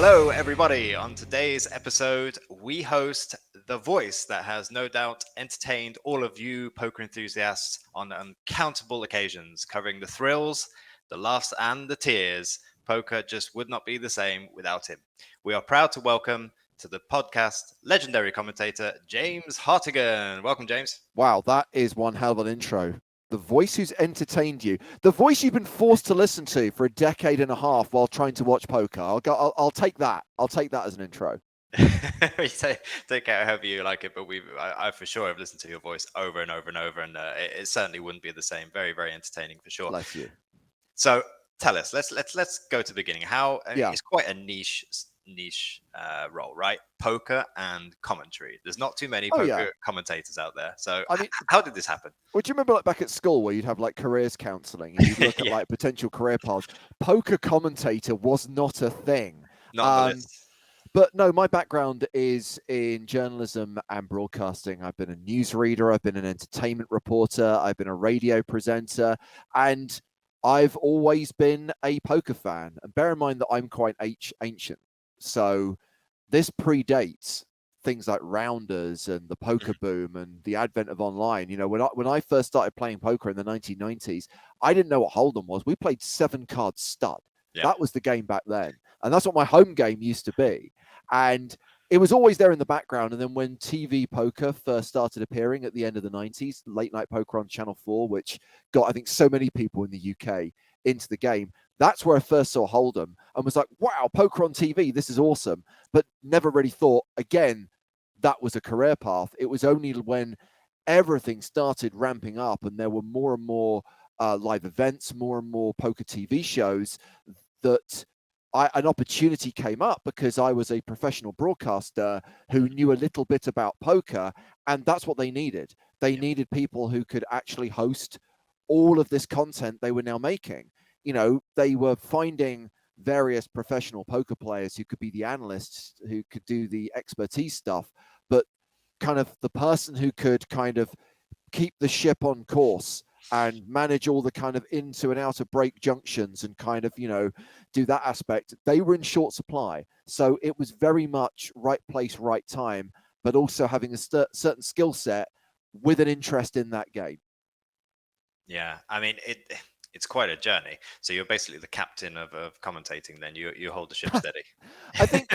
Hello, everybody. On today's episode, we host the voice that has no doubt entertained all of you poker enthusiasts on uncountable occasions, covering the thrills, the laughs, and the tears. Poker just would not be the same without him. We are proud to welcome to the podcast legendary commentator James Hartigan. Welcome, James. Wow, that is one hell of an intro. The voice who's entertained you, the voice you've been forced to listen to for a decade and a half while trying to watch poker. I'll take that. I'll take that as an intro. Take care however you like it, but I for sure have listened to your voice over and over and over, and it certainly wouldn't be the same. Very, very entertaining for sure. Bless you. So tell us, let's go to the beginning. It's quite a niche role, right? Poker and commentary. There's not too many poker commentators out there. So how did this happen? Well, do you remember back at school where you'd have careers counselling and you'd look at potential career paths? Poker commentator was not a thing. Not on the list. But no, my background is in journalism and broadcasting. I've been a newsreader, I've been an entertainment reporter, I've been a radio presenter, and I've always been a poker fan. And bear in mind that I'm quite ancient. So this predates things like rounders and the poker boom and the advent of online. When I first started playing poker in the 1990s, I didn't know what Hold'em was. We played 7-card stud. Yeah. That was the game back then. And that's what my home game used to be. And it was always there in the background. And then when TV poker first started appearing at the end of the 90s, late night poker on Channel 4, which got, I think, so many people in the UK into the game, that's where I first saw Hold'em and was like, wow, poker on TV, this is awesome. But never really thought, again, that was a career path. It was only when everything started ramping up and there were more and more live events, more and more poker TV shows, that an opportunity came up because I was a professional broadcaster who knew a little bit about poker, and that's what they needed. They needed people who could actually host all of this content they were now making. They were finding various professional poker players who could be the analysts, who could do the expertise stuff, but kind of the person who could kind of keep the ship on course and manage all the kind of into and out of break junctions and kind of, do that aspect. They were in short supply. So it was very much right place, right time, but also having a certain skill set with an interest in that game. Yeah, I mean, it's quite a journey. So you're basically the captain of commentating. Then you hold the ship steady. I think.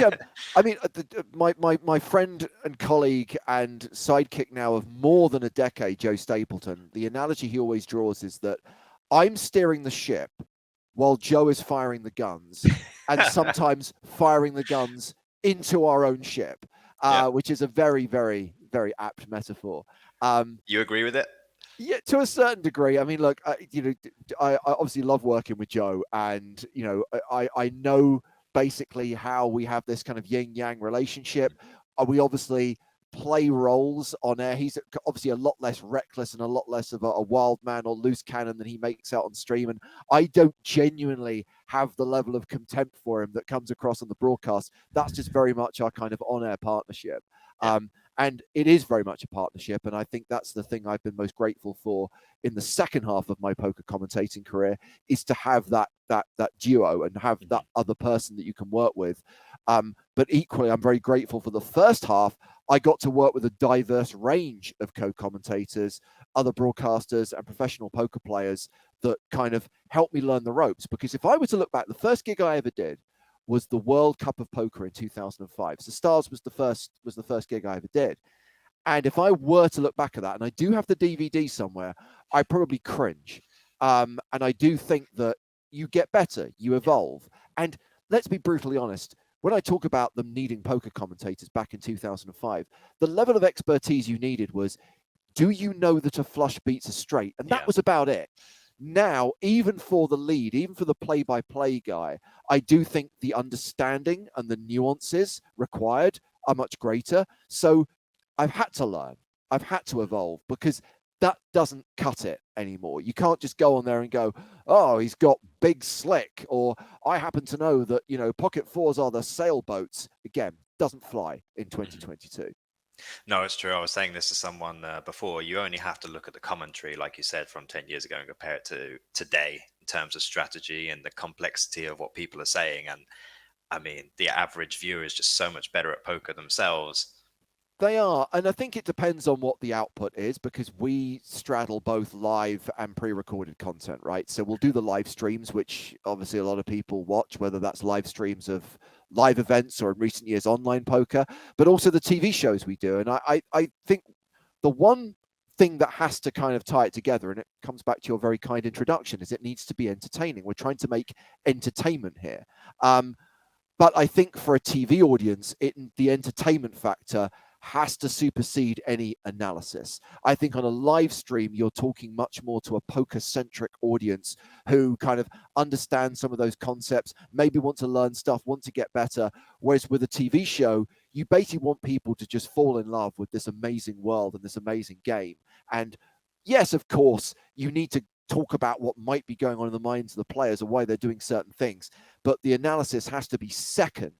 My friend and colleague and sidekick now of more than a decade, Joe Stapleton. The analogy he always draws is that I'm steering the ship while Joe is firing the guns, and sometimes firing the guns into our own ship, which is a very, very, very apt metaphor. You agree with it? Yeah, to a certain degree. I mean, look, I obviously love working with Joe, and I know basically how we have this kind of yin yang relationship. We obviously play roles on air. He's obviously a lot less reckless and a lot less of a wild man or loose cannon than he makes out on stream, and I don't genuinely have the level of contempt for him that comes across on the broadcast. That's just very much our kind of on-air partnership. And it is very much a partnership. And I think that's the thing I've been most grateful for in the second half of my poker commentating career, is to have that duo and have that other person that you can work with. But equally, I'm very grateful for the first half. I got to work with a diverse range of co-commentators, other broadcasters and professional poker players that kind of helped me learn the ropes. Because if I were to look back, the first gig I ever did was the World Cup of Poker in 2005. So Stars was the first gig I ever did. And if I were to look back at that, and I do have the DVD somewhere, I probably cringe. And I do think that you get better, you evolve. And let's be brutally honest, when I talk about them needing poker commentators back in 2005, the level of expertise you needed was, do you know that a flush beats a straight? And that was about it. Now, even for the lead, even for the play-by-play guy, I do think the understanding and the nuances required are much greater. So I've had to learn. I've had to evolve, because that doesn't cut it anymore. You can't just go on there and go, oh, he's got big slick, or I happen to know that, pocket fours are the sailboats. Again, doesn't fly in 2022. No, it's true. I was saying this to someone before. You only have to look at the commentary, like you said, from 10 years ago and compare it to today in terms of strategy and the complexity of what people are saying. And I mean, the average viewer is just so much better at poker themselves. They are, and I think it depends on what the output is, because we straddle both live and pre-recorded content, right? So we'll do the live streams, which obviously a lot of people watch, whether that's live streams of live events or in recent years online poker, but also the TV shows we do. And I think the one thing that has to kind of tie it together, and it comes back to your very kind introduction, is it needs to be entertaining. We're trying to make entertainment here. But I think for a TV audience, the entertainment factor has to supersede any analysis. I think on a live stream, you're talking much more to a poker-centric audience who kind of understand some of those concepts, maybe want to learn stuff, want to get better. Whereas with a TV show, you basically want people to just fall in love with this amazing world and this amazing game. And yes, of course, you need to talk about what might be going on in the minds of the players or why they're doing certain things, but the analysis has to be second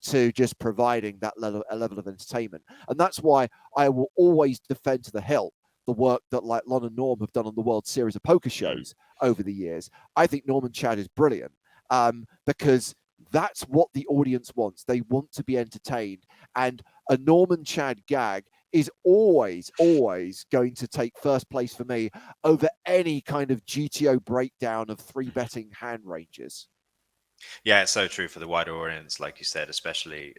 to just providing that level of entertainment. And that's why I will always defend to the hilt the work that like Lon and Norm have done on the World Series of Poker shows over the years. I think Norm and Chad is brilliant because that's what the audience wants. They want to be entertained. And a Norm and Chad gag is always going to take first place for me over any kind of GTO breakdown of 3-betting hand ranges. Yeah, it's so true for the wider audience, like you said, especially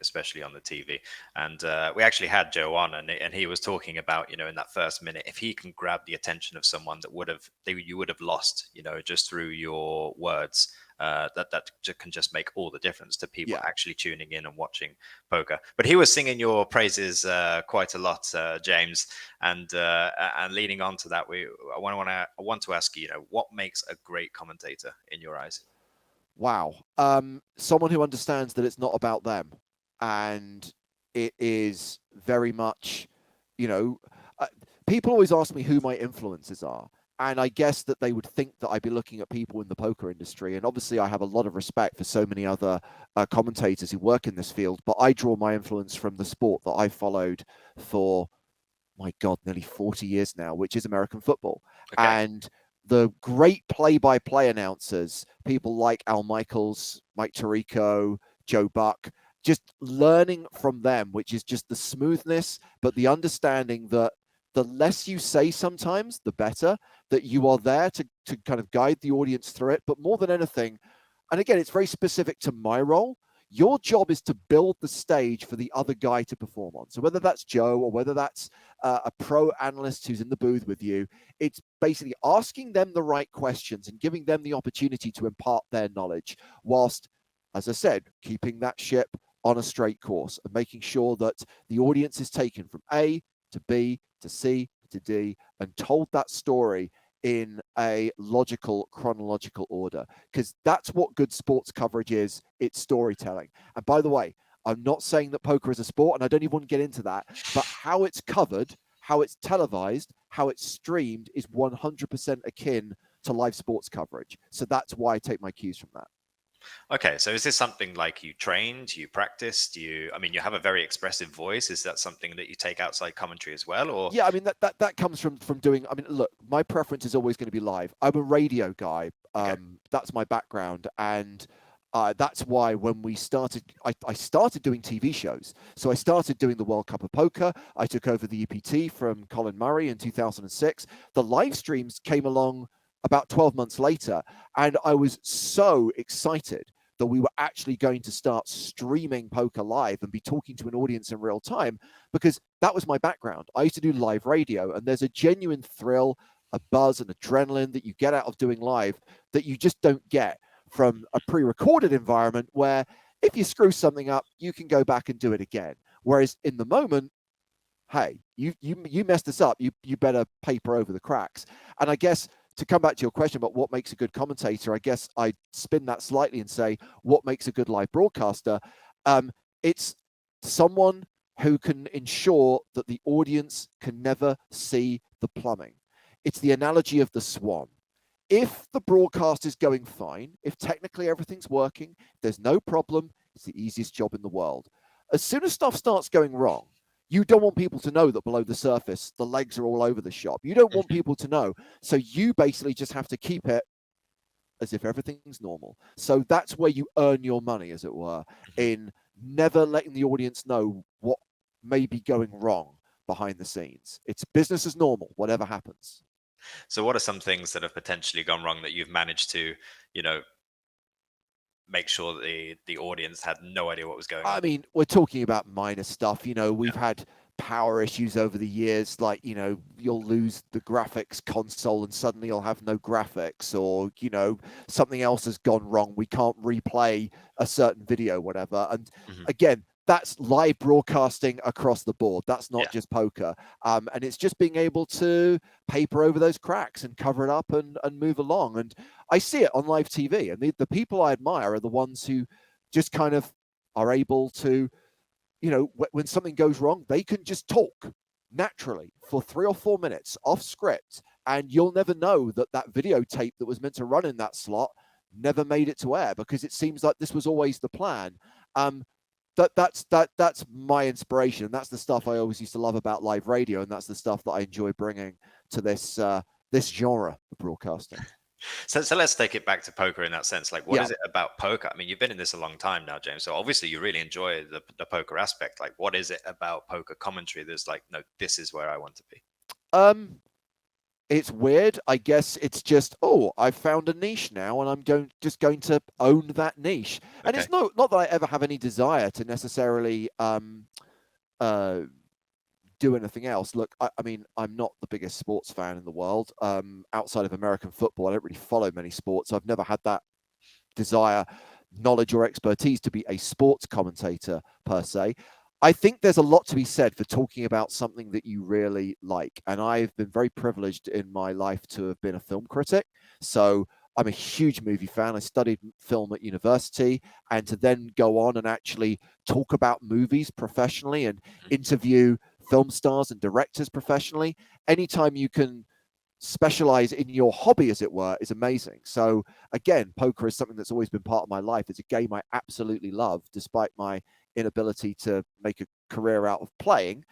on the TV. And we actually had Joe on, and he was talking about, in that first minute, if he can grab the attention of someone you would have lost, just through your words, that can just make all the difference to people actually tuning in and watching poker. But he was singing your praises quite a lot, James, and leading on to that, I want to ask you, what makes a great commentator in your eyes? Wow. Someone who understands that it's not about them, and it is very much, people always ask me who my influences are. And I guess that they would think that I'd be looking at people in the poker industry. And obviously I have a lot of respect for so many other commentators who work in this field, but I draw my influence from the sport that I followed for, my God, nearly 40 years now, which is American football. Okay. And the great play-by-play announcers, people like Al Michaels, Mike Tirico, Joe Buck, just learning from them, which is just the smoothness, but the understanding that the less you say sometimes, the better, that you are there to kind of guide the audience through it. But more than anything, and again, it's very specific to my role, your job is to build the stage for the other guy to perform on. So whether that's Joe or whether that's a pro analyst who's in the booth with you, it's basically asking them the right questions and giving them the opportunity to impart their knowledge, whilst, as I said, keeping that ship on a straight course and making sure that the audience is taken from A to B to C to D and told that story in a logical, chronological order, because that's what good sports coverage is. It's storytelling. And by the way, I'm not saying that poker is a sport, and I don't even want to get into that, but how it's covered, how it's televised, how it's streamed is 100% akin to live sports coverage. So that's why I take my cues from that. Okay, so is this something like you trained, you practiced, you have a very expressive voice. Is that something that you take outside commentary as well? Or yeah, I mean that comes from doing, I mean, look, my preference is always going to be live. I'm a radio guy. Okay. That's my background, and that's why when we started, I started doing TV shows. So I started doing the World Cup of Poker. I took over the EPT from Colin Murray in 2006. The live streams came along about 12 months later, and I was so excited that we were actually going to start streaming poker live and be talking to an audience in real time, because that was my background. I used to do live radio, and there's a genuine thrill, a buzz, and adrenaline that you get out of doing live that you just don't get from a pre-recorded environment, where if you screw something up, you can go back and do it again. Whereas in the moment, hey, you messed this up, you better paper over the cracks. And I guess, to come back to your question about what makes a good commentator, I guess I spin that slightly and say, what makes a good live broadcaster? It's someone who can ensure that the audience can never see the plumbing. It's the analogy of the swan. If the broadcast is going fine, if technically everything's working, there's no problem, it's the easiest job in the world. As soon as stuff starts going wrong, you don't want people to know that below the surface, the legs are all over the shop. You don't want people to know. So you basically just have to keep it as if everything's normal. So that's where you earn your money, as it were, in never letting the audience know what may be going wrong behind the scenes. It's business as normal, whatever happens. So what are some things that have potentially gone wrong that you've managed to, you know, make sure that the audience had no idea what was going on? I mean, we're talking about minor stuff. We've Yeah. had power issues over the years, like, you'll lose the graphics console and suddenly you'll have no graphics, or, something else has gone wrong. We can't replay a certain video, whatever. And Mhm. again, that's live broadcasting across the board. That's not Yeah. just poker. And it's just being able to paper over those cracks and cover it up and move along. And I see it on live TV. And the people I admire are the ones who just kind of are able to, when something goes wrong, they can just talk naturally for 3 or 4 minutes off script, and you'll never know that that videotape that was meant to run in that slot never made it to air, because it seems like this was always the plan. That's my inspiration, and that's the stuff I always used to love about live radio, and that's the stuff that I enjoy bringing to this genre of broadcasting. So let's take it back to poker in that sense. Like, what Yeah. is it about poker? I mean, you've been in this a long time now, James. So obviously you really enjoy the poker aspect. Like, what is it about poker commentary that's like, no, this is where I want to be? Um, it's weird. I guess it's just, oh, I've found a niche now, and I'm going to own that niche. And Okay. it's not that I ever have any desire to necessarily uh do anything else. Look, I mean, I'm not the biggest sports fan in the world. Outside of American football, I don't really follow many sports. I've never had that desire, knowledge, or expertise to be a sports commentator per se. I think there's a lot to be said for talking about something that you really like. And I've been very privileged in my life to have been a film critic. So I'm a huge movie fan. I studied film at university, and to then go on and actually talk about movies professionally and interview film stars and directors professionally, anytime you can specialize in your hobby, as it were, is amazing. So again, poker is something that's always been part of my life. It's a game I absolutely love, despite my inability to make a career out of playing.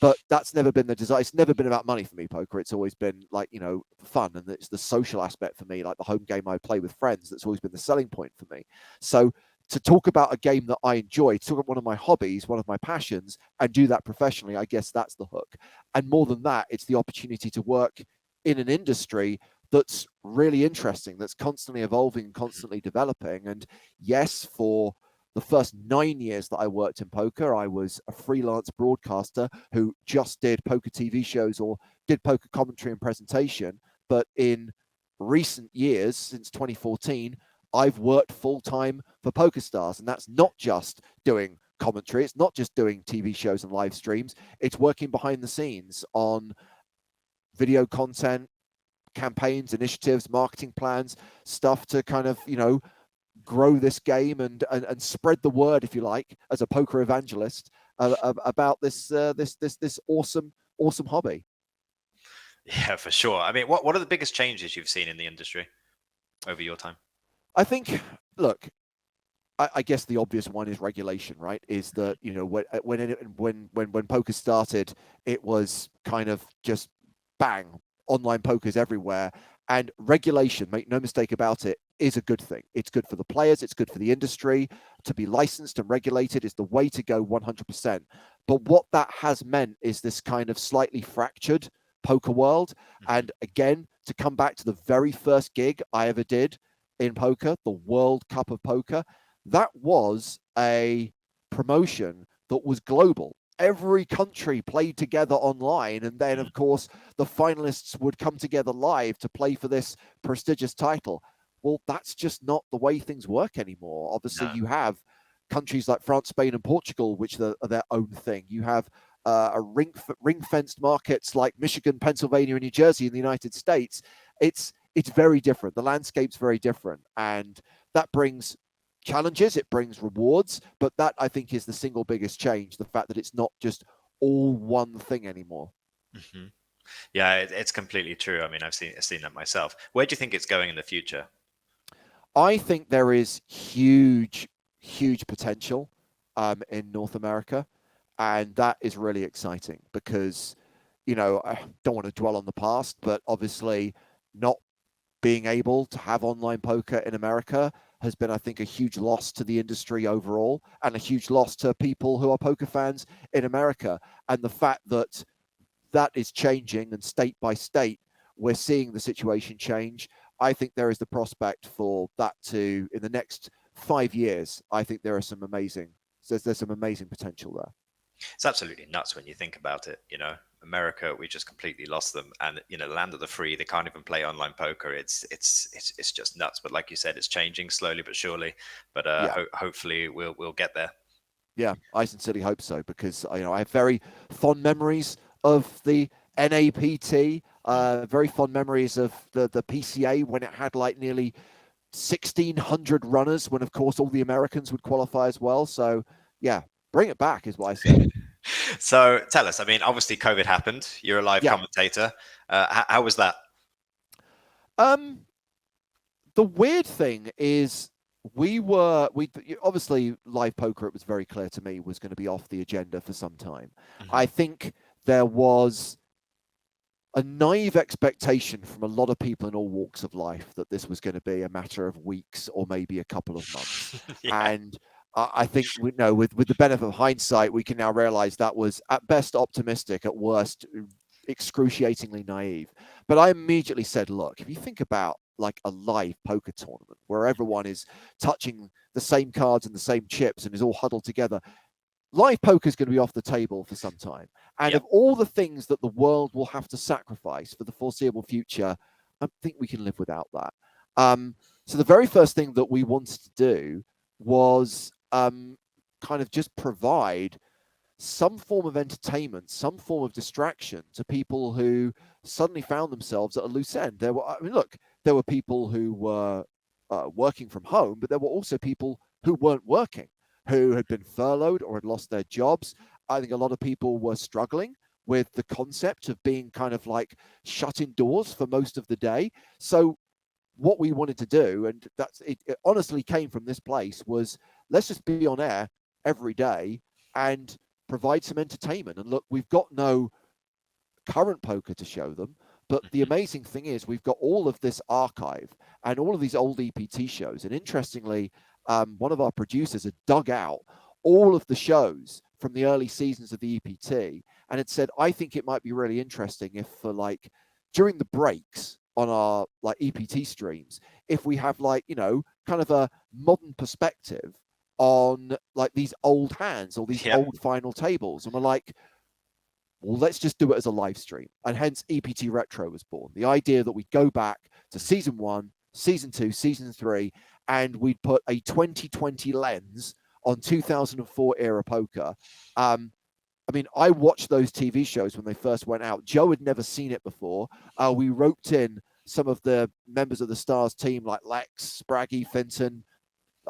But that's never been the desire. It's never been about money for me, poker. It's always been like, fun, and it's the social aspect for me, like the home game I play with friends. That's always been the selling point for me. So to talk about a game that I enjoy, to talk about one of my hobbies, one of my passions, and do that professionally, I guess that's the hook. And more than that, it's the opportunity to work in an industry that's really interesting, that's constantly evolving and constantly developing. And yes, for the first 9 years that I worked in poker, I was a freelance broadcaster who just did poker TV shows or did poker commentary and presentation. But in recent years, since 2014, I've worked full-time for PokerStars, and that's not just doing commentary. It's not just doing TV shows and live streams. It's working behind the scenes on video content, campaigns, initiatives, marketing plans, stuff to kind of, grow this game and spread the word, if you like, as a poker evangelist, about this awesome hobby. Yeah, for sure. I mean, what are the biggest changes you've seen in the industry over your time? I think, look, I guess the obvious one is regulation, right? Is that, when poker started, it was kind of just bang, online poker's everywhere. And regulation, make no mistake about it, is a good thing. It's good for the players. It's good for the industry. To be licensed and regulated is the way to go 100%. But what that has meant is this kind of slightly fractured poker world. And again, to come back to the very first gig I ever did in poker, the World Cup of Poker, that was a promotion that was global. Every country played together online, and then, of course, the finalists would come together live to play for this prestigious title. Well, that's just not the way things work anymore. Obviously, No. you have countries like France, Spain, and Portugal, which are their own thing. You have a ring-fenced markets like Michigan, Pennsylvania, and New Jersey in the United States. It's very different. The landscape's very different, and that brings challenges, it brings rewards, but that, I think, is the single biggest change, the fact that it's not just all one thing anymore. Mm-hmm. Yeah, it's completely true. I mean, I've seen that myself. Where do you think it's going in the future? I think there is huge potential in North America, and that is really exciting because, I don't want to dwell on the past, but obviously not being able to have online poker in America has been, I think, a huge loss to the industry overall, and a huge loss to people who are poker fans in America. And the fact that that is changing, and state by state, we're seeing the situation change. I think there is the prospect for that to, in the next 5 years, I think there's some amazing potential there. It's absolutely nuts when you think about it. America, we just completely lost them, and the land of the free, they can't even play online poker. It's just nuts. But like you said, it's changing slowly but surely. But hopefully we'll get there. Yeah, I sincerely hope so, because I have very fond memories of the NAPT, very fond memories of the PCA when it had like nearly 1,600 runners, when of course all the Americans would qualify as well. So yeah, bring it back is what I say. So tell us, I mean, obviously COVID happened. You're a live commentator. How was that? The weird thing is, we obviously, live poker, it was very clear to me, was going to be off the agenda for some time. I think there was a naive expectation from a lot of people in all walks of life that this was going to be a matter of weeks or maybe a couple of months. And I think with the benefit of hindsight, we can now realize that was at best optimistic, at worst excruciatingly naive. But I immediately said, look, if you think about like a live poker tournament where everyone is touching the same cards and the same chips and is all huddled together, live poker is going to be off the table for some time. And of all the things that the world will have to sacrifice for the foreseeable future, I think we can live without that. So the very first thing that we wanted to do was kind of just provide some form of entertainment, some form of distraction to people who suddenly found themselves at a loose end. There were people who were working from home, but there were also people who weren't working, who had been furloughed or had lost their jobs. I think a lot of people were struggling with the concept of being kind of like shut indoors for most of the day. So what we wanted to do, and it honestly came from this place, was let's just be on air every day and provide some entertainment. And look, we've got no current poker to show them, but the amazing thing is we've got all of this archive and all of these old EPT shows. And interestingly, one of our producers had dug out all of the shows from the early seasons of the EPT and had said, I think it might be really interesting if, for like during the breaks on our like EPT streams, if we have like, kind of a modern perspective on like these old hands or these old final tables. And we're like, well, let's just do it as a live stream. And hence EPT Retro was born. The idea that we go back to season 1, season 2, season 3, and we'd put a 2020 lens on 2004 era poker. I mean, I watched those TV shows when they first went out. Joe had never seen it before. We roped in some of the members of the Stars team like Lex, Spraggy, Finton.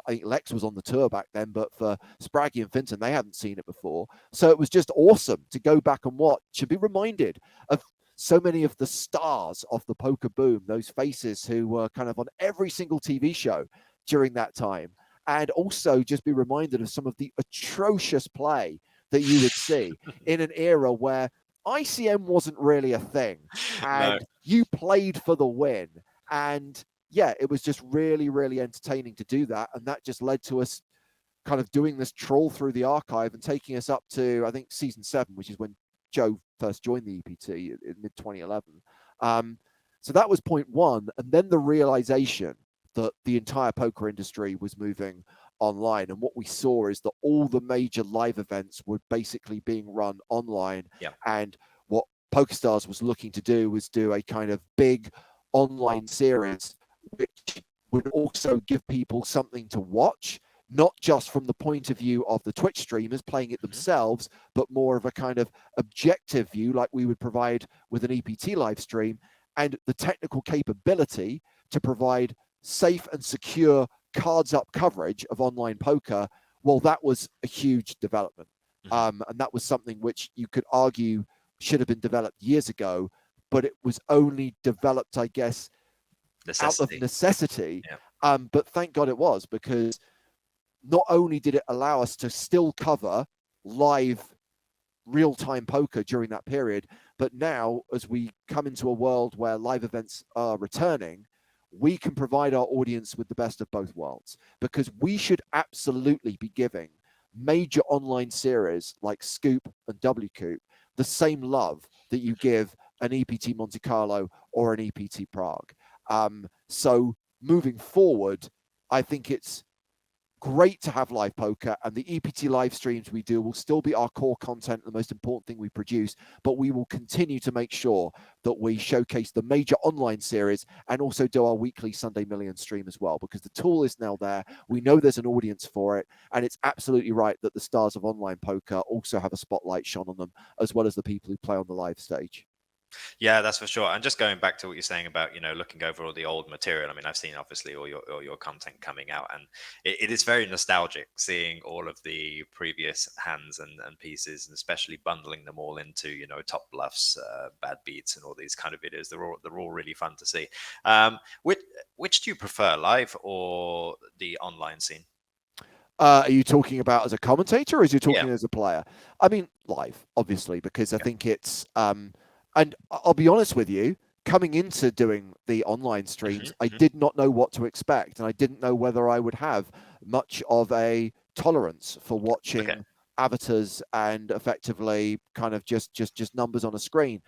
I think Lex was on the tour back then, but for Spraggy and Finton, they hadn't seen it before. So it was just awesome to go back and watch and be reminded of so many of the stars of the poker boom, those faces who were kind of on every single TV show during that time. And also just be reminded of some of the atrocious play that you would see in an era where ICM wasn't really a thing and you played for the win. And yeah, it was just really, really entertaining to do that. And that just led to us kind of doing this trawl through the archive and taking us up to, I think, season 7, which is when Joe first joined the EPT in mid-2011. So that was point one. And then the realization that the entire poker industry was moving online. And what we saw is that all the major live events were basically being run online. Yeah. And what PokerStars was looking to do was do a kind of big online series, which would also give people something to watch, not just from the point of view of the Twitch streamers playing it themselves, but more of a kind of objective view like we would provide with an EPT live stream, and the technical capability to provide safe and secure cards up coverage of online poker. Well, that was a huge development. And that was something which you could argue should have been developed years ago, but it was only developed, I guess, out of necessity. Yeah. But thank God it was, because not only did it allow us to still cover live real-time poker during that period, but now as we come into a world where live events are returning, we can provide our audience with the best of both worlds, because we should absolutely be giving major online series like Scoop and WCoop the same love that you give an EPT Monte Carlo or an EPT Prague. So moving forward, I think it's great to have live poker, and the EPT live streams we do will still be our core content, the most important thing we produce, but we will continue to make sure that we showcase the major online series and also do our weekly Sunday Million stream as well, because the tool is now there. We know there's an audience for it, and it's absolutely right that the stars of online poker also have a spotlight shone on them, as well as the people who play on the live stage. Yeah, that's for sure. And just going back to what you're saying about, looking over all the old material. I mean, I've seen obviously all your content coming out, and it is very nostalgic seeing all of the previous hands and pieces, and especially bundling them all into, top bluffs, bad beats, and all these kind of videos. They're all really fun to see. Which do you prefer, live or the online scene? Are you talking about as a commentator, or is you talking Yeah. as a player? I mean, live, obviously, because I think it's and I'll be honest with you, coming into doing the online streams, I did not know what to expect, and I didn't know whether I would have much of a tolerance for watching avatars and effectively kind of just numbers on a screen.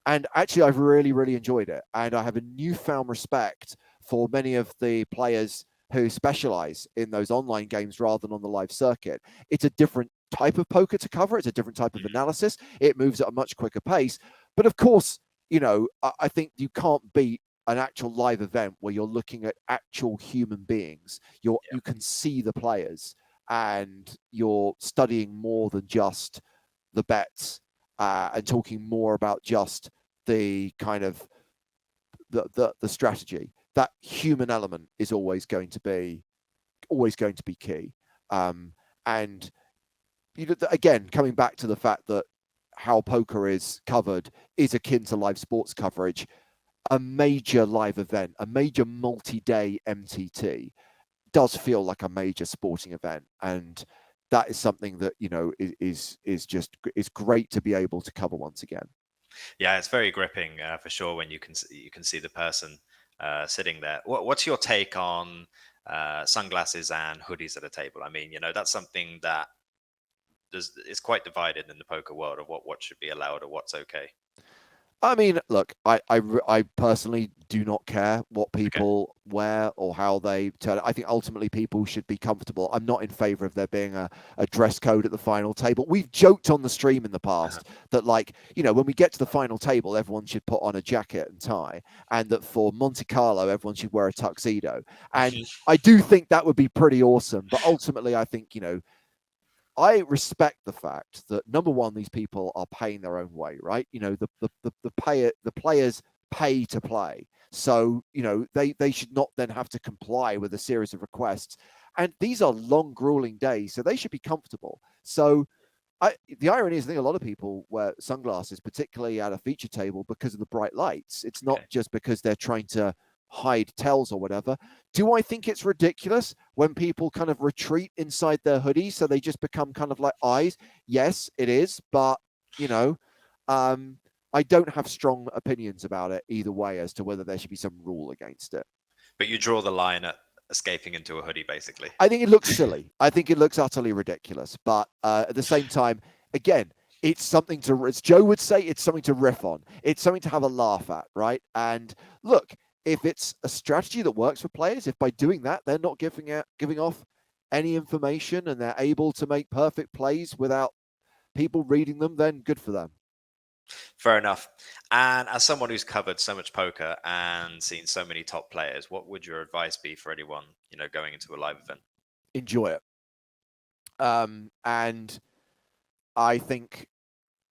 And actually, I've really, really enjoyed it, and I have a newfound respect for many of the players who specialize in those online games rather than on the live circuit. It's a different type of poker to cover. It's a different type of analysis. It moves at a much quicker pace. But of course, I think you can't beat an actual live event where you're looking at actual human beings. You can see the players, and you're studying more than just the bets, and talking more about just the kind of the strategy. That human element is always going to be key. And again, coming back to the fact that how poker is covered is akin to live sports coverage. A major live event, a major multi-day MTT, does feel like a major sporting event, and that is something that is great to be able to cover once again. Yeah, it's very gripping for sure when you can see the person sitting there. What's your take on sunglasses and hoodies at a table? I mean, that's something that is quite divided in the poker world of what should be allowed or what's okay. I mean, look, I personally do not care what people wear or how they turn. I think ultimately people should be comfortable. I'm not in favor of there being a dress code at the final table. We've joked on the stream in the past that, like, when we get to the final table, everyone should put on a jacket and tie, and that for Monte Carlo, everyone should wear a tuxedo. And I do think that would be pretty awesome. But ultimately, I think, I respect the fact that, number one, these people are paying their own way, right? The players pay to play, so they should not then have to comply with a series of requests. And these are long, grueling days, so they should be comfortable. So the irony is, I think a lot of people wear sunglasses, particularly at a feature table, because of the bright lights. It's not just because they're trying to hide tells or whatever. Do I think it's ridiculous when people kind of retreat inside their hoodies so they just become kind of like eyes? Yes, it is. But, I don't have strong opinions about it either way as to whether there should be some rule against it. But you draw the line at escaping into a hoodie, basically. I think it looks silly. I think it looks utterly ridiculous. But at the same time, again, it's something to, as Joe would say, it's something to riff on. It's something to have a laugh at, right? And look, if it's a strategy that works for players, if by doing that they're not giving off any information and they're able to make perfect plays without people reading them, then good for them. Fair enough. And as someone who's covered so much poker and seen so many top players, what would your advice be for anyone, going into a live event? Enjoy it. And I think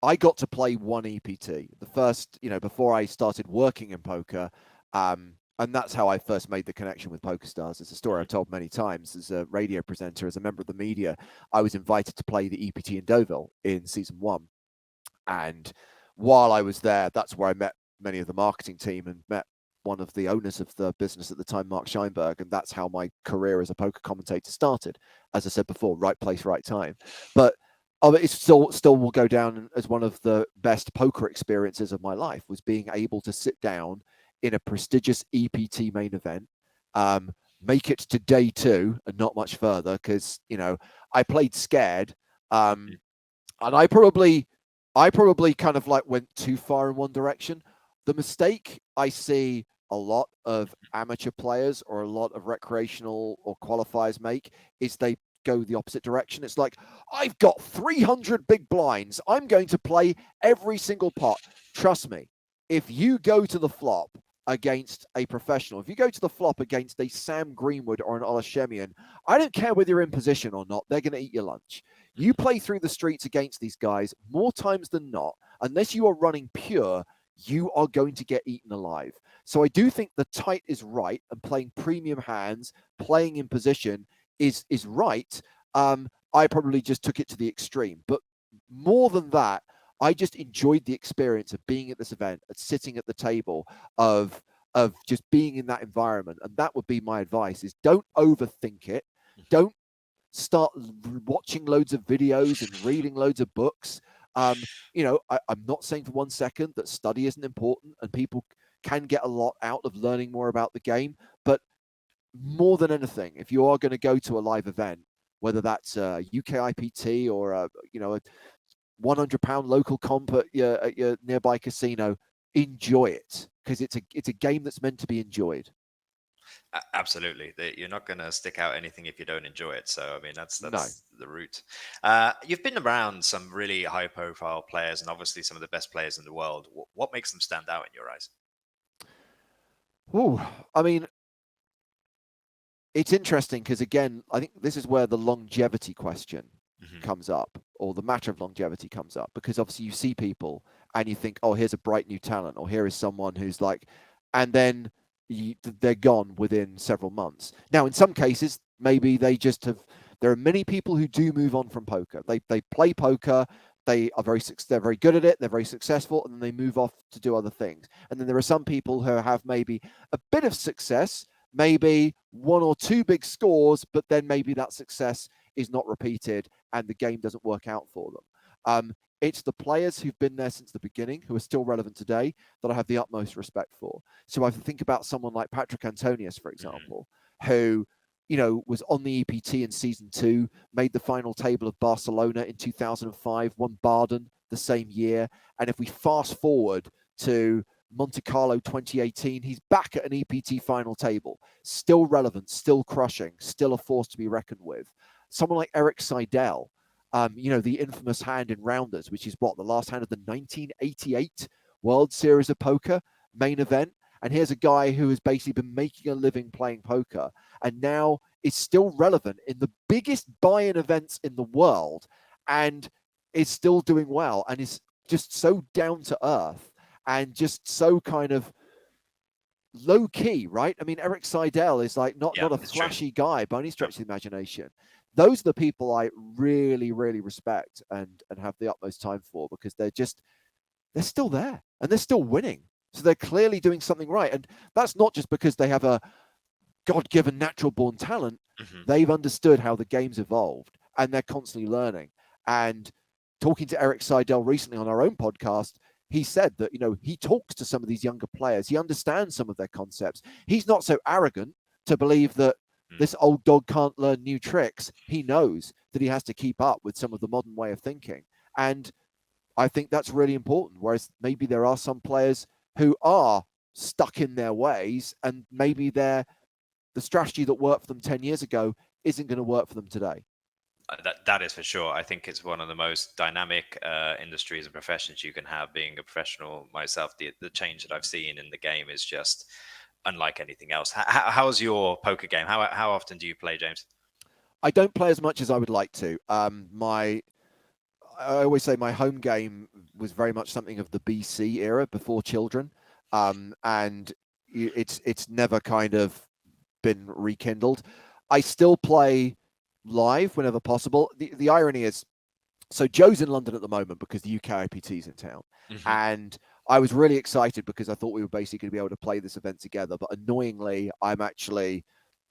I got to play one EPT. The first, before I started working in poker. And that's how I first made the connection with PokerStars. It's a story I've told many times. As a radio presenter, as a member of the media, I was invited to play the EPT in Deauville in season 1. And while I was there, that's where I met many of the marketing team and met one of the owners of the business at the time, Mark Scheinberg. And that's how my career as a poker commentator started. As I said before, right place, right time. But it still will go down as one of the best poker experiences of my life, was being able to sit down in a prestigious EPT main event, make it to day 2 and not much further, because I played scared, and I probably kind of like went too far in one direction. The mistake I see a lot of amateur players or a lot of recreational or qualifiers make is they go the opposite direction. It's like, I've got 300 big blinds, I'm going to play every single pot. Trust me, if you go to the flop against a professional, if you go to the flop against a Sam Greenwood or an Olashemian, I don't care whether you're in position or not, they're going to eat your lunch. You play through the streets against these guys more times than not, unless you are running pure, you are going to get eaten alive. So I do think the tight is right, and playing premium hands, playing in position is right. I probably just took it to the extreme. But more than that, I just enjoyed the experience of being at this event, of sitting at the table, of just being in that environment. And that would be my advice: is don't overthink it. Don't start watching loads of videos and reading loads of books. I'm not saying for 1 second that study isn't important, and people can get a lot out of learning more about the game. But more than anything, if you are going to go to a live event, whether that's a UKIPT or a £100 local comp at your nearby casino, enjoy it, because it's a game that's meant to be enjoyed. Absolutely, you're not going to stick out anything if you don't enjoy it. So I mean, that's No. the root. You've been around some really high-profile players, and obviously some of the best players in the world. What makes them stand out in your eyes? Oh, I mean, it's interesting because, again, I think this is where the longevity question comes up, or the matter of longevity comes up, because obviously you see people and you think, oh, here's a bright new talent, or here is someone who's like, and then they're gone within several months. Now, in some cases, maybe they just have. There are many people who do move on from poker. They play poker. They're very good at it. They're very successful, and then they move off to do other things. And then there are some people who have maybe a bit of success, maybe 1 or 2 big scores, but then maybe that success is not repeated and the game doesn't work out for them. It's the players who've been there since the beginning, who are still relevant today, that I have the utmost respect for. So I think about someone like Patrick Antonius, for example, who, was on the EPT in season 2, made the final table of Barcelona in 2005, won Baden the same year. And if we fast forward to Monte Carlo 2018, he's back at an EPT final table, still relevant, still crushing, still a force to be reckoned with. Someone like Eric Seidel, the infamous hand in Rounders, which is the last hand of the 1988 World Series of Poker main event. And here's a guy who has basically been making a living playing poker, and now is still relevant in the biggest buy-in events in the world, and is still doing well, and is just so down to earth and just so kind of low key, right? I mean, Eric Seidel is like not a flashy guy by any stretch of the imagination. Those are the people I really, really respect and have the utmost time for, because they're still there and they're still winning. So they're clearly doing something right. And that's not just because they have a God-given natural born talent. They've understood how the game's evolved and they're constantly learning. And talking to Eric Seidel recently on our own podcast, he said that, he talks to some of these younger players. He understands some of their concepts. He's not so arrogant to believe that this old dog can't learn new tricks. He knows that he has to keep up with some of the modern way of thinking. And I think that's really important. Whereas maybe there are some players who are stuck in their ways, and maybe the strategy that worked for them 10 years ago isn't going to work for them today. That is for sure. I think it's one of the most dynamic industries and professions you can have. Being a professional myself, the change that I've seen in the game is just unlike anything else. How's your poker game? How often do you play, James? I don't play as much as I would like to. I always say my home game was very much something of the BC era, before children, and it's never kind of been rekindled. I still play live whenever possible. The irony is, so Joe's in London at the moment because the UKIPT is in town, and I was really excited because I thought we were basically going to be able to play this event together. But annoyingly, I'm actually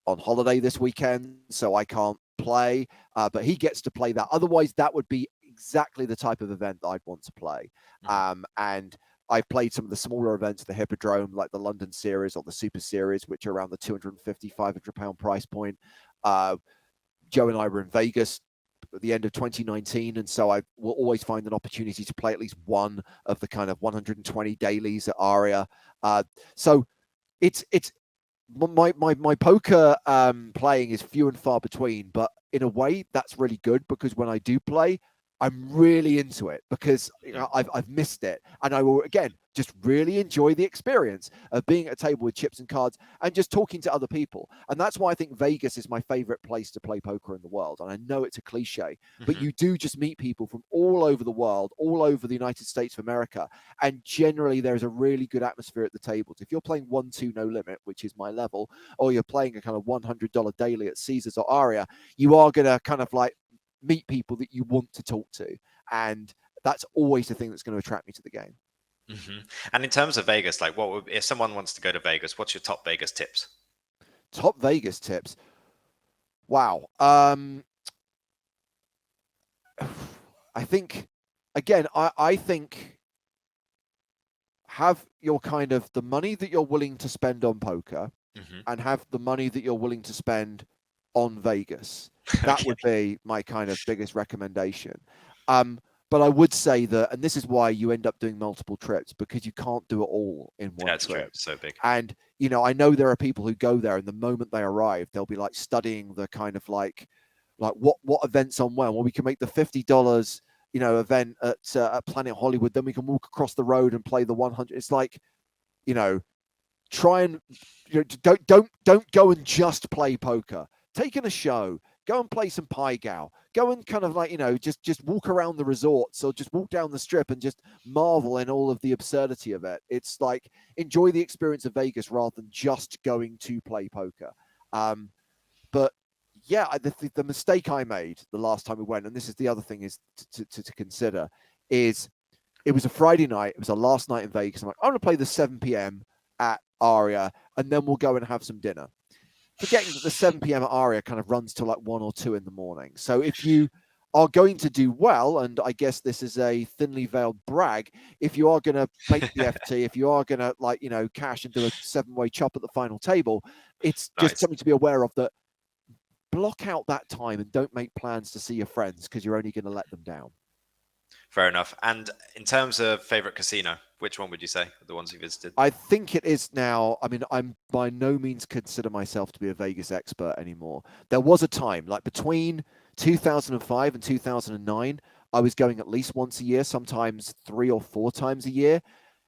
on holiday this weekend, so I can't play. But he gets to play that. Otherwise, that would be exactly the type of event that I'd want to play. And I've played some of the smaller events, the Hippodrome, like the London Series or the Super Series, which are around the 250, £500 price point. Joe and I were in Vegas at the end of 2019, and so I will always find an opportunity to play at least one of the kind of 120 dailies at Aria. So it's my poker playing is few and far between, but in a way that's really good, because when I do play, I'm really into it, because I've missed it, and I will again just really enjoy the experience of being at a table with chips and cards and just talking to other people. And that's why I think Vegas is my favorite place to play poker in the world. And I know it's a cliche, but you do just meet people from all over the world, all over the United States of America, and generally there's a really good atmosphere at the tables. If you're playing 1-2 no limit, which is my level, or you're playing a kind of $100 daily at Caesars or Aria, you are going to kind of like meet people that you want to talk to, and that's always the thing that's going to attract me to the game. And in terms of Vegas, like if someone wants to go to Vegas, what's your top Vegas tips? Top Vegas tips? Wow. I think, again, I think have your kind of the money that you're willing to spend on poker and have the money that you're willing to spend on Vegas. That would be my kind of biggest recommendation. But I would say that, and this is why you end up doing multiple trips, because you can't do it all in one trip. That's true. So big. And, you know, I know there are people who go there, and the moment they arrive, they'll be like studying the kind of like what events on when. Well, we can make the $50, you know, event at Planet Hollywood. Then we can walk across the road and play the 100. It's like, you know, try and, you know, don't go and just play poker. Take in a show. Go and play some Pai Gow. Go and kind of like, you know, just walk around the resorts, or just walk down the strip and just marvel in all of the absurdity of it. It's like, enjoy the experience of Vegas rather than just going to play poker. But yeah, the mistake I made the last time we went, and this is the other thing is to consider, is it was a Friday night. It was our last night in Vegas. I'm like, I'm going to play the 7 p.m. at Aria, and then we'll go and have some dinner. Forgetting that the 7 p.m. at Aria kind of runs till like 1 or 2 in the morning. So if you are going to do well, and I guess this is a thinly veiled brag, if you are going to make the FT, if you are going to, like, you know, cash and do a 7-way chop at the final table, it's just something to be aware of, that block out that time and don't make plans to see your friends, because you're only going to let them down. Fair enough. And in terms of favorite casino, which one would you say, the ones you visited? I think it is now. I mean, I'm by no means consider myself to be a Vegas expert anymore. There was a time, like between 2005 and 2009, I was going at least once a year, sometimes 3 or 4 times a year.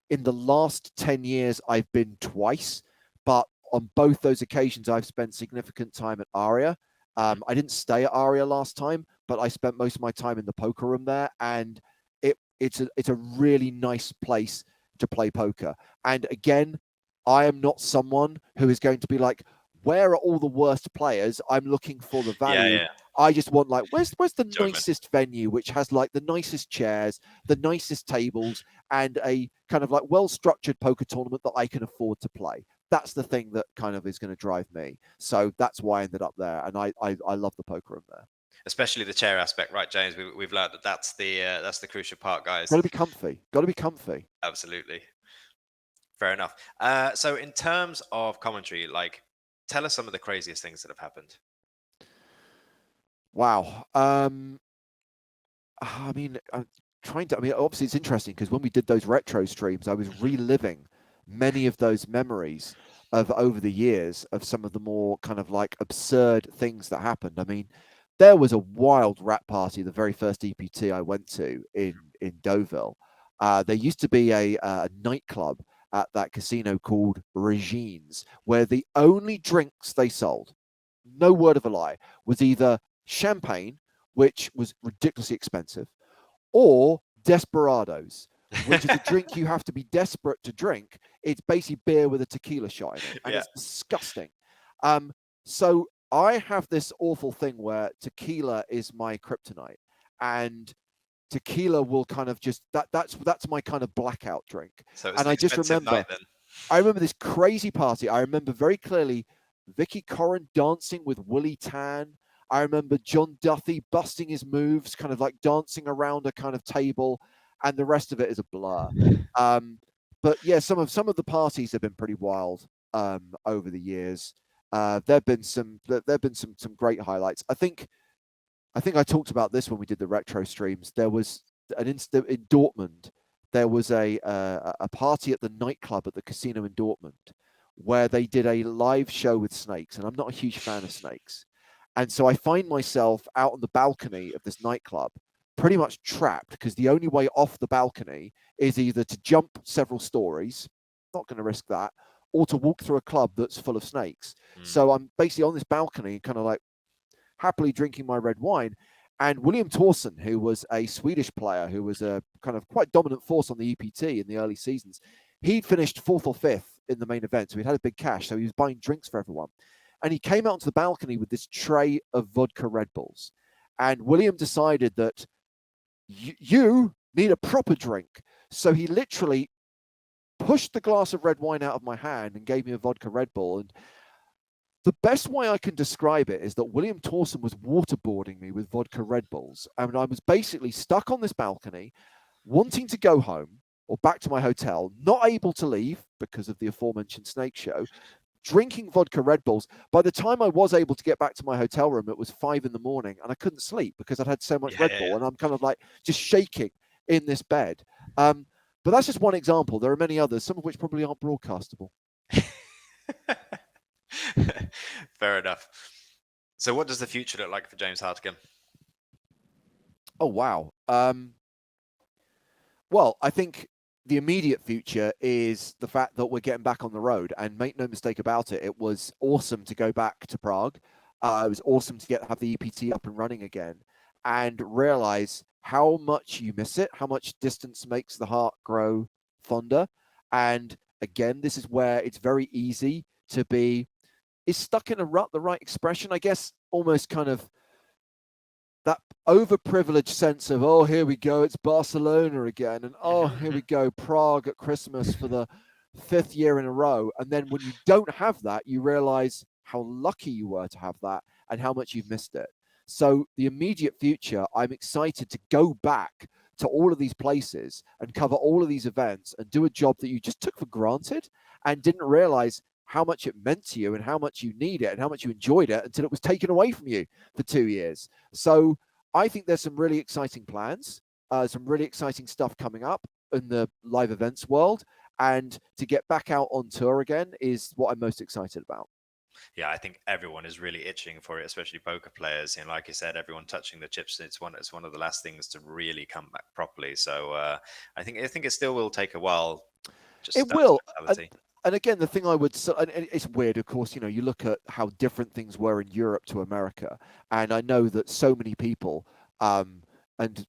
In the last 10 years, I've been twice, but on both those occasions, I've spent significant time at Aria. I didn't stay at Aria last time, but I spent most of my time in the poker room there, and it's a really nice place to play poker. And again, I am not someone who is going to be like, where are all the worst players? I'm looking for the value. I just want, like, where's the nicest venue, which has like the nicest chairs, the nicest tables, and a kind of like well-structured poker tournament that I can afford to play. That's the thing that kind of is going to drive me. So that's why I ended up there, and I love the poker room there. Especially the chair aspect, right, James? We've learned that that's the crucial part, guys. Got to be comfy. Got to be comfy. Absolutely. Fair enough. So in terms of commentary, like, tell us some of the craziest things that have happened. Wow. I mean, I'm trying to. I mean, obviously it's interesting because when we did those retro streams, I was reliving many of those memories of over the years of some of the more kind of like absurd things that happened. I mean, there was a wild rap party the very first EPT I went to in Deauville. There used to be a nightclub at that casino called Regine's, where the only drinks they sold, no word of a lie, was either champagne, which was ridiculously expensive, or Desperados, which is a drink you have to be desperate to drink. It's basically beer with a tequila shot in it, and it's disgusting. So I have this awful thing where tequila is my kryptonite, and tequila will kind of just that's my kind of blackout drink. So it's and I just remember, I remember this crazy party. I remember very clearly Vicky Corrin dancing with Willie Tan. I remember John Duffy busting his moves, kind of like dancing around a kind of table, and the rest of it is a blur. But yeah, some of the parties have been pretty wild over the years. There've been some great highlights. I think I talked about this when we did the retro streams. There was an incident in Dortmund. There was a party at the nightclub at the casino in Dortmund where they did a live show with snakes, and I'm not a huge fan of snakes. And so I find myself out on the balcony of this nightclub, pretty much trapped, because the only way off the balcony is either to jump several stories, not going to risk that, or to walk through a club that's full of snakes. So I'm basically on this balcony, kind of like happily drinking my red wine. And William Thorsen, who was a Swedish player, who was a kind of quite dominant force on the EPT in the early seasons, he'd finished 4th or 5th in the main event. So he'd had a big cash. So he was buying drinks for everyone. And he came out onto the balcony with this tray of vodka Red Bulls. And William decided that you need a proper drink. So he literally pushed the glass of red wine out of my hand and gave me a vodka Red Bull. And the best way I can describe it is that William Thorsen was waterboarding me with vodka Red Bulls. And I was basically stuck on this balcony, wanting to go home or back to my hotel, not able to leave because of the aforementioned snake show, drinking vodka Red Bulls. By the time I was able to get back to my hotel room, it was 5 a.m. and I couldn't sleep because I'd had so much Red Bull, and I'm kind of like just shaking in this bed. But that's just one example. There are many others, some of which probably aren't broadcastable. Fair enough. So what does the future look like for James Hartigan? Oh, wow. Well, I think the immediate future is the fact that we're getting back on the road, and make no mistake about it, it was awesome to go back to Prague. It was awesome to have the EPT up and running again and realize how much you miss it, how much distance makes the heart grow fonder. And again, this is where it's very easy to be stuck in a rut, the right expression, I guess, almost kind of that overprivileged sense of, oh, here we go, it's Barcelona again, and oh, here we go, Prague at Christmas for the 5th year in a row. And then when you don't have that, you realize how lucky you were to have that and how much you've missed it. So the immediate future, I'm excited to go back to all of these places and cover all of these events and do a job that you just took for granted and didn't realize how much it meant to you and how much you need it and how much you enjoyed it until it was taken away from you for 2 years. So I think there's some really exciting plans, some really exciting stuff coming up in the live events world. And to get back out on tour again is what I'm most excited about. Yeah, I think everyone is really itching for it, especially poker players. And like you said, everyone touching the chips, it's one of the last things to really come back properly. So I think it still will take a while. It will. And again, the thing I would say, and it's weird, of course, you look at how different things were in Europe to America. And I know that so many people, and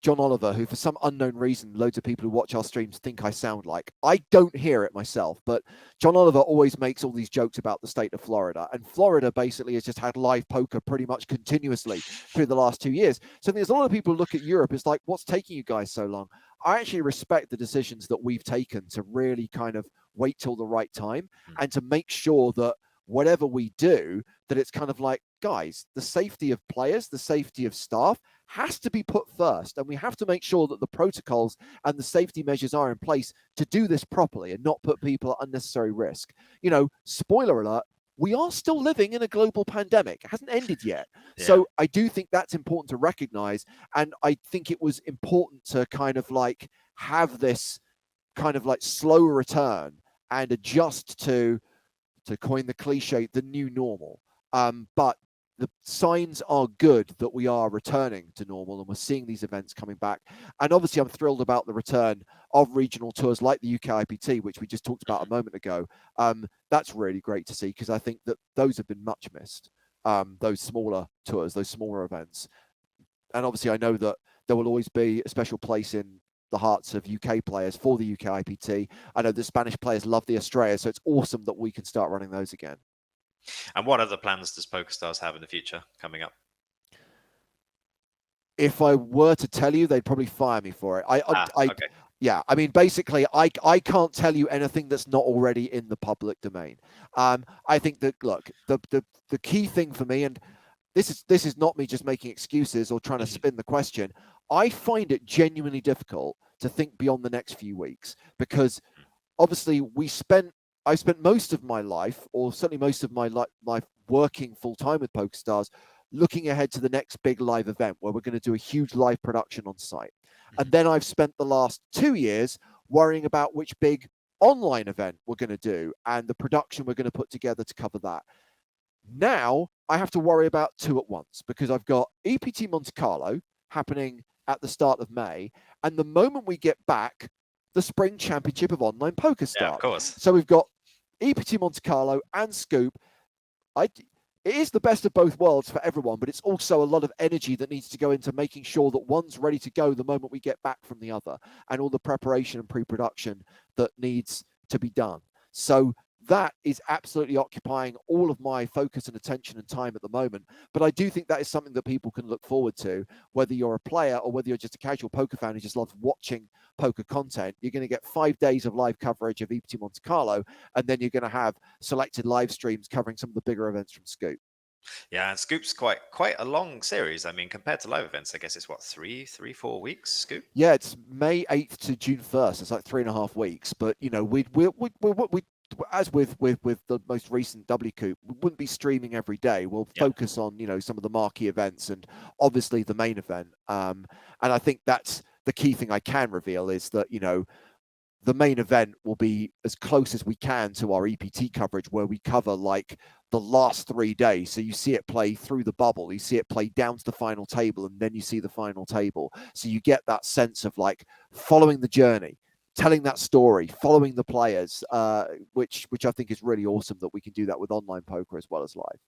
John Oliver, who for some unknown reason, loads of people who watch our streams think I sound like. I don't hear it myself, but John Oliver always makes all these jokes about the state of Florida. And Florida basically has just had live poker pretty much continuously through the last 2 years. So there's a lot of people who look at Europe, it's like, what's taking you guys so long? I actually respect the decisions that we've taken to really kind of wait till the right time and to make sure that whatever we do, that it's kind of like, guys, the safety of players, the safety of staff has to be put first. And we have to make sure that the protocols and the safety measures are in place to do this properly and not put people at unnecessary risk. Spoiler alert, we are still living in a global pandemic. It hasn't ended yet. Yeah. So I do think that's important to recognize. And I think it was important to kind of like have this kind of like slow return and adjust to coin the cliche, the new normal. But the signs are good that we are returning to normal and we're seeing these events coming back. And obviously I'm thrilled about the return of regional tours like the UK IPT, which we just talked about a moment ago. That's really great to see because I think that those have been much missed, those smaller tours, those smaller events. And obviously I know that there will always be a special place in the hearts of UK players for the UK IPT. I know the Spanish players love the Estrella, so it's awesome that we can start running those again. And what other plans does PokerStars have in the future coming up? If I were to tell you, they'd probably fire me for it. Okay. Yeah, I mean, basically, I can't tell you anything that's not already in the public domain. I think that, look, the key thing for me, and this is not me just making excuses or trying to spin the question. I find it genuinely difficult to think beyond the next few weeks because obviously I spent most of my life, or certainly most of my life working full time with PokerStars, looking ahead to the next big live event where we're going to do a huge live production on site. And then I've spent the last 2 years worrying about which big online event we're going to do and the production we're going to put together to cover that. Now I have to worry about two at once because I've got EPT Monte Carlo happening at the start of May. And the moment we get back, the Spring Championship of Online Poker Yeah, of starts. course. So we've got EPT Monte Carlo and Scoop. It is the best of both worlds for everyone, but it's also a lot of energy that needs to go into making sure that one's ready to go the moment we get back from the other, and all the preparation and pre-production that needs to be done. So that is absolutely occupying all of my focus and attention and time at the moment. But I do think that is something that people can look forward to, whether you're a player or whether you're just a casual poker fan who just loves watching poker content. You're going to get 5 days of live coverage of EPT Monte Carlo, and then you're going to have selected live streams covering some of the bigger events from Scoop. Yeah, and Scoop's quite a long series. I mean, compared to live events, I guess it's what, 4 weeks, Scoop? Yeah, it's May 8th to June 1st. It's like 3.5 weeks. But, you know, we as with the most recent W Coop, we wouldn't be streaming every day. We'll focus on, you know, some of the marquee events and obviously the main event. And I think that's the key thing I can reveal is that, you know, the main event will be as close as we can to our EPT coverage, where we cover like the last 3 days. So you see it play through the bubble, you see it play down to the final table, and then you see the final table. So you get that sense of like following the journey, telling that story, following the players, which I think is really awesome that we can do that with online poker as well as live.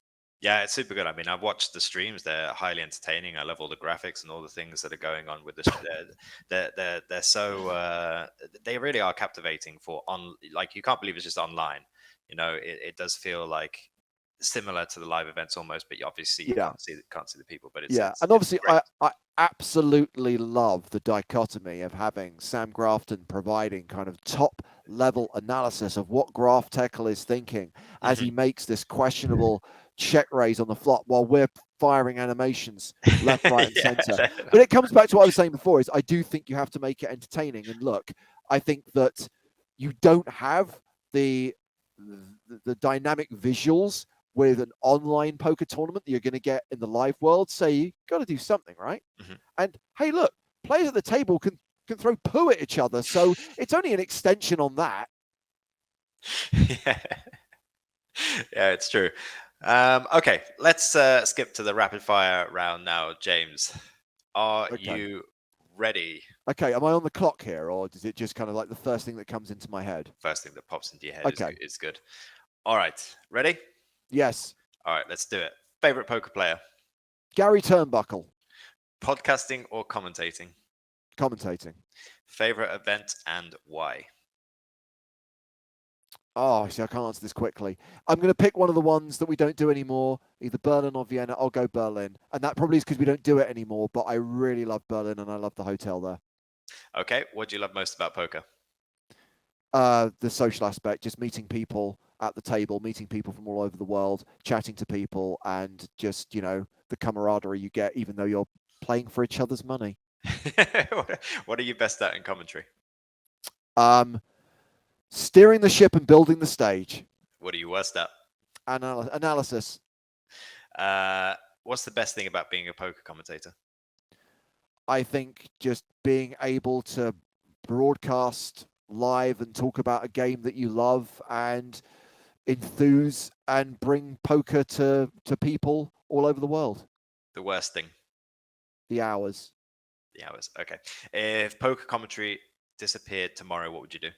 Yeah, it's super good. I mean, I've watched the streams; they're highly entertaining. I love all the graphics and all the things that are going on with this. They're so they really are captivating for on. Like, you can't believe it's just online. You know, it does feel like similar to the live events almost, but you obviously can't see the people. But it's and obviously I absolutely love the dichotomy of having Sam Grafton providing kind of top level analysis of what Graf Tekel is thinking as he makes this questionable check raise on the flop while we're firing animations left, right, and center. But it comes back to what I was saying before, is I do think you have to make it entertaining. And look, I think that you don't have the dynamic visuals with an online poker tournament that you're going to get in the live world. So you got to do something, right? And hey, look, players at the table can throw poo at each other, so it's only an extension on that. Yeah, it's true. Okay, let's skip to the rapid fire round now. James, are you ready? Okay, am I on the clock here, or is it just kind of like the first thing that comes into my head? First thing that pops into your head is good. All right, ready? Yes. All right, let's do it. Favorite poker player? Gary Turnbuckle. Podcasting or commentating? Commentating. Favorite event and why? Oh, see, I can't answer this quickly. I'm going to pick one of the ones that we don't do anymore, either Berlin or Vienna. I'll go Berlin. And that probably is because we don't do it anymore, but I really love Berlin and I love the hotel there. Okay, what do you love most about poker? The social aspect, just meeting people at the table, meeting people from all over the world, chatting to people, and just, you know, the camaraderie you get, even though you're playing for each other's money. What are you best at in commentary? Steering the ship and building the stage. What are you worst at? Analysis. What's the best thing about being a poker commentator? I think just being able to broadcast live and talk about a game that you love and enthuse and bring poker to people all over the world. The worst thing? The hours. The hours. Okay. If poker commentary disappeared tomorrow, what would you do?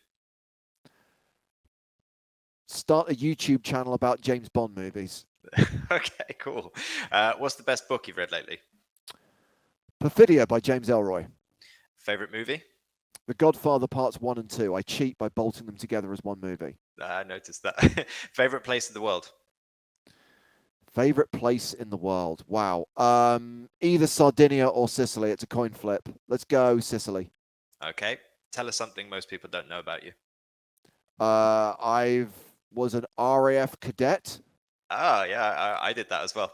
Start a YouTube channel about James Bond movies. Okay, cool. What's the best book you've read lately? Perfidia by James Ellroy. Favorite movie? The Godfather Parts 1 and 2. I cheat by bolting them together as one movie. I noticed that. Favorite place in the world? Favorite place in the world? Wow. Either Sardinia or Sicily. It's a coin flip. Let's go Sicily. Okay. Tell us something most people don't know about you. I was an RAF cadet. Oh, yeah. I did that as well.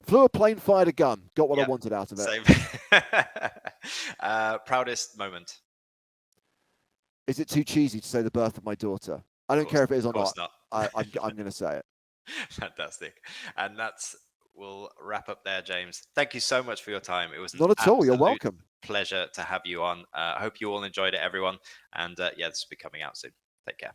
Flew a plane, fired a gun. Got what I wanted out of it. Same. Proudest moment? Is it too cheesy to say the birth of my daughter? I don't care if it is or Of course not. not. I'm going to say it. Fantastic. And we'll wrap up there, James. Thank you so much for your time. It was an Not at all. You're absolute welcome. pleasure to have you on. I hope you all enjoyed it, everyone. And yeah, this will be coming out soon. Take care.